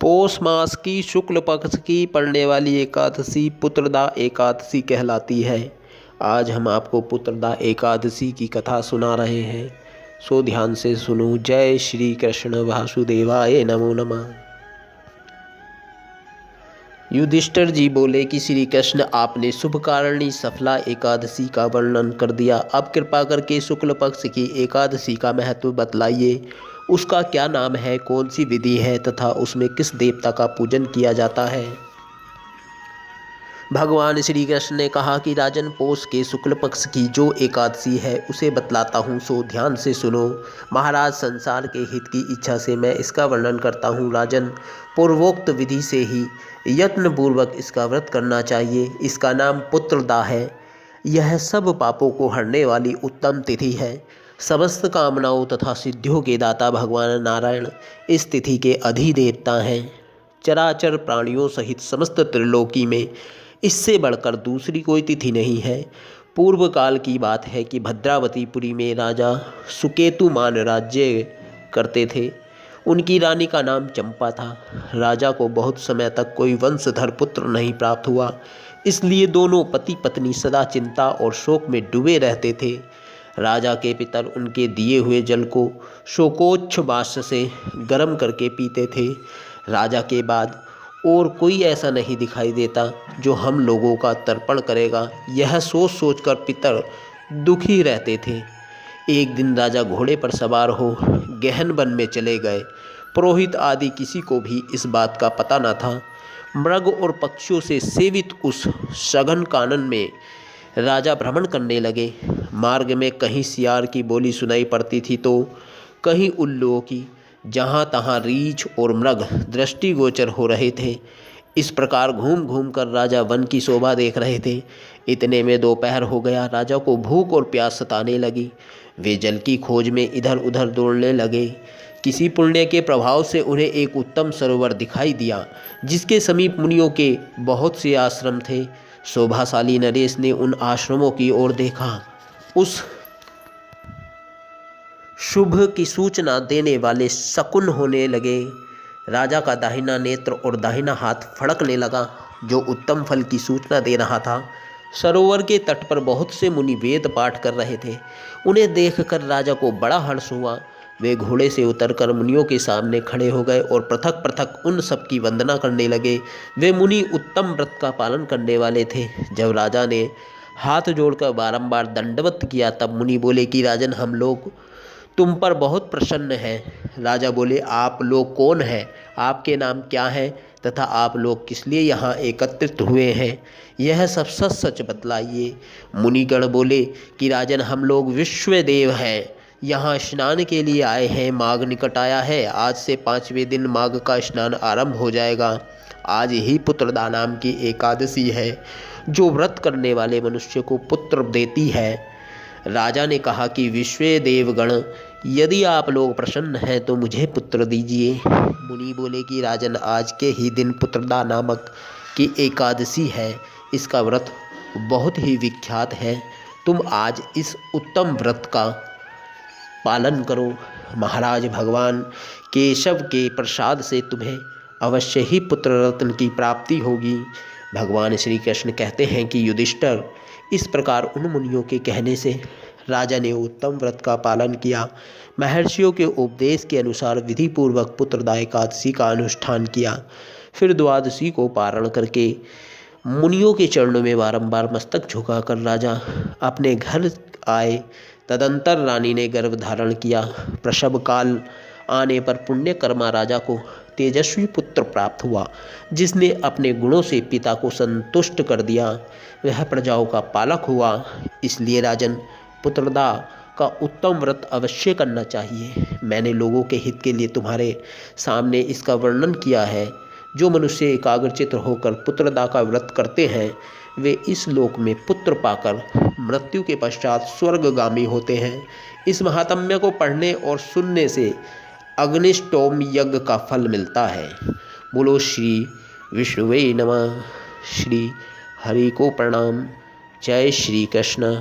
पौष मास की शुक्ल पक्ष की पड़ने वाली एकादशी पुत्रदा एकादशी कहलाती है। आज हम आपको पुत्रदा एकादशी की कथा सुना रहे हैं, सो ध्यान से सुनो। जय श्री कृष्ण वासुदेवाय नमो नमः। युधिष्ठिर जी बोले कि श्री कृष्ण, आपने शुभ कारिणी सफला एकादशी का वर्णन कर दिया। अब कृपा करके शुक्ल पक्ष की एकादशी का महत्व बतलाइए। उसका क्या नाम है, कौन सी विधि है तथा उसमें किस देवता का पूजन किया जाता है। भगवान श्री कृष्ण ने कहा कि राजन, पौष के शुक्ल पक्ष की जो एकादशी है उसे बतलाता हूँ, सो ध्यान से सुनो। महाराज, संसार के हित की इच्छा से मैं इसका वर्णन करता हूँ। राजन, पूर्वोक्त विधि से ही यत्नपूर्वक इसका व्रत करना चाहिए। इसका नाम पुत्रदा है। यह सब पापों को हरने वाली उत्तम तिथि है। समस्त कामनाओं तथा सिद्धियों के दाता भगवान नारायण इस तिथि के अधिदेवता हैं। चराचर प्राणियों सहित समस्त त्रिलोकी में इससे बढ़कर दूसरी कोई तिथि नहीं है। पूर्व काल की बात है कि भद्रावतीपुरी में राजा सुकेतुमान राज्य करते थे। उनकी रानी का नाम चंपा था। राजा को बहुत समय तक कोई वंशधर पुत्र नहीं प्राप्त हुआ, इसलिए दोनों पति पत्नी सदा चिंता और शोक में डूबे रहते थे। राजा के पितर उनके दिए हुए जल को शोकोच्छ्वास से गर्म करके पीते थे। राजा के बाद और कोई ऐसा नहीं दिखाई देता जो हम लोगों का तर्पण करेगा, यह सोच सोचकर पितर दुखी रहते थे। एक दिन राजा घोड़े पर सवार हो गहन वन में चले गए। पुरोहित आदि किसी को भी इस बात का पता न था। मृग और पक्षियों से सेवित उस सघन कानन में राजा भ्रमण करने लगे। मार्ग में कहीं सियार की बोली सुनाई पड़ती थी तो कहीं उल्लुओं की। जहाँ तहाँ रीछ और मृग दृष्टिगोचर हो रहे थे। इस प्रकार घूम घूम कर राजा वन की शोभा देख रहे थे। इतने में दोपहर हो गया। राजा को भूख और प्यास सताने लगी। वे जल की खोज में इधर उधर दौड़ने लगे। किसी पुण्य के प्रभाव से उन्हें एक उत्तम सरोवर दिखाई दिया, जिसके समीप मुनियों के बहुत से आश्रम थे। शोभाशाली नरेश ने उन आश्रमों की ओर देखा। उस शुभ की सूचना देने वाले शकुन होने लगे। राजा का दाहिना नेत्र और दाहिना हाथ फड़कने लगा, जो उत्तम फल की सूचना दे रहा था। सरोवर के तट पर बहुत से मुनि वेद पाठ कर रहे थे। उन्हें देखकर राजा को बड़ा हर्ष हुआ। वे घोड़े से उतरकर मुनियों के सामने खड़े हो गए और पृथक पृथक उन सब की वंदना करने लगे। वे मुनि उत्तम व्रत का पालन करने वाले थे। जब राजा ने हाथ जोड़कर बारंबार दंडवत किया, तब मुनि बोले कि राजन, हम लोग तुम पर बहुत प्रसन्न हैं। राजा बोले, आप लोग कौन हैं, आपके नाम क्या हैं तथा आप लोग किस लिए यहाँ एकत्रित हुए हैं, यह सब सच सच बतलाइए। मुनिगण बोले कि राजन, हम लोग विश्वदेव हैं, यहाँ स्नान के लिए आए हैं। माघ निकट आया है। आज से 5वें दिन माघ का स्नान आरंभ हो जाएगा। आज ही पुत्रदा नाम की एकादशी है, जो व्रत करने वाले मनुष्य को पुत्र देती है। राजा ने कहा कि विश्वदेवगण, यदि आप लोग प्रसन्न हैं तो मुझे पुत्र दीजिए। मुनि बोले कि राजन, आज के ही दिन पुत्रदा नामक की एकादशी है। इसका व्रत बहुत ही विख्यात है। तुम आज इस उत्तम व्रत का पालन करो। महाराज, भगवान केशव के प्रसाद से तुम्हें अवश्य ही पुत्र रत्न की प्राप्ति होगी। भगवान श्री कृष्ण कहते हैं कि युधिष्ठिर, इस प्रकार उन मुनियों के कहने से राजा ने उत्तम व्रत का पालन किया। महर्षियों के उपदेश के अनुसार विधि पूर्वक पुत्रदा एकादशी का अनुष्ठान किया। फिर द्वादशी को पारण करके मुनियों के चरणों में बारंबार मस्तक झुकाकर राजा अपने घर आए। तदंतर रानी ने गर्भ धारण किया। प्रसव काल आने पर पुण्यकर्मा राजा को तेजस्वी पुत्र प्राप्त हुआ, जिसने अपने गुणों से पिता को संतुष्ट कर दिया। वह प्रजाओं का पालक हुआ। इसलिए राजन, पुत्रदा का उत्तम व्रत अवश्य करना चाहिए। मैंने लोगों के हित के लिए तुम्हारे सामने इसका वर्णन किया है। जो मनुष्य एकाग्रचित्त होकर पुत्रदा का व्रत करते हैं, वे इस लोक में पुत्र पाकर मृत्यु के पश्चात स्वर्गगामी होते हैं। इस महात्म्य को पढ़ने और सुनने से अग्निष्टोम यज्ञ का फल मिलता है। बोलो श्री विष्णुवे नमः। श्री हरि को प्रणाम। जय श्री कृष्ण।